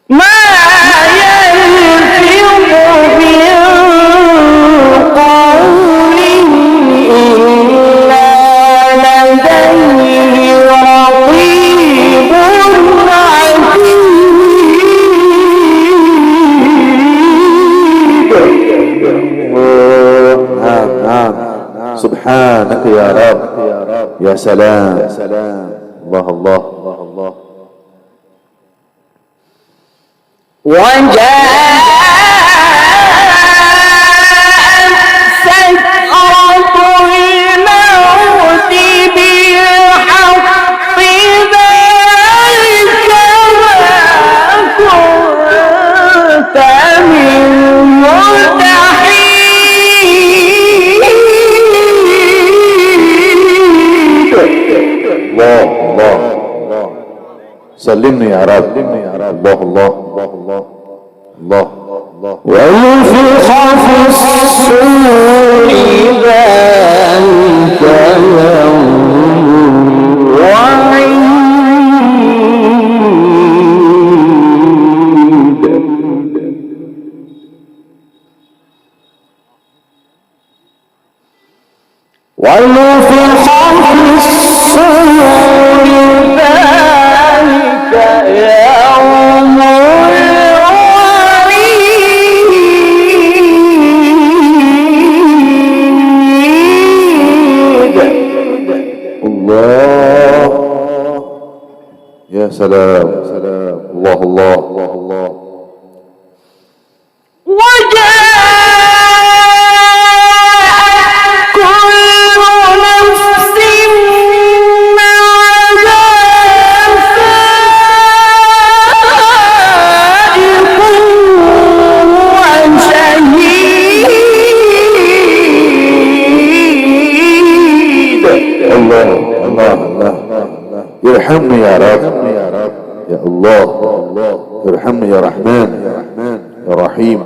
ما يلفظ من قول إلا لديه رقيب نعم سبحانك يا رب. يا سلام الله الله الله. وجاءت سكرة الموت بالحق ذلك ما كنت منه تحيد. الله الله سلمني يا رب. الله الله الله الله. ونفخ في الصور ذلك يوم وعيد. ونفخ في الصور ذلك يوم الوعيد. الله يا سلام الله الله الله. وجاءت كل نفس معها سائق وشهيد. الله الله الله. يرحمني يا رب. يا الله ارحمني يا رحمن يا رحيم.